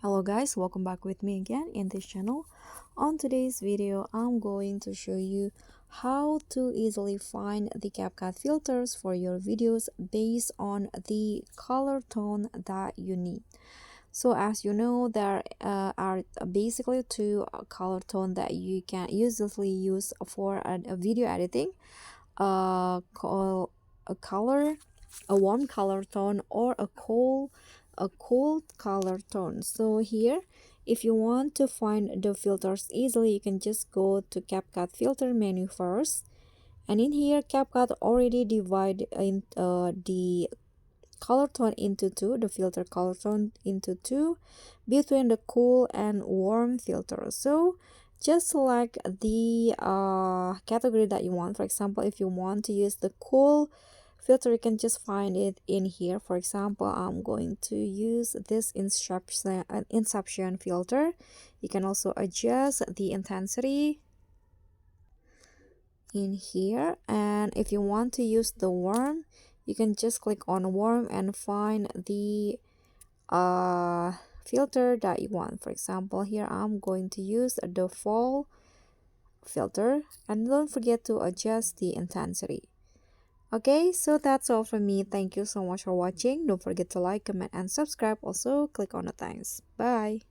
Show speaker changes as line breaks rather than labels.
Hello guys, welcome back with me again in this channel. On today's video, I'm going to show you how to easily find the CapCut filters for your videos based on the color tone that you need. So as you know, there are basically two color tone that you can usually use for a video editing. Call a color, a warm color tone, or a cold color tone. So here, if you want to find the filters easily, you can just go to CapCut filter menu first, and in here CapCut already divide in the color tone into two, the filter color tone into two, between the cool and warm filter. So just select the category that you want. For example, if you want to use the cool filter, you can just find it in here. For example, I'm going to use this inception filter. You can also adjust the intensity in here, and if you want to use the warm, you can just click on warm and find the filter that you want. For example, here I'm going to use the fall filter, and don't forget to adjust the intensity. Okay, so that's all from me. Thank you so much for watching. Don't forget to like, comment, and subscribe. Also click on the thanks. Bye.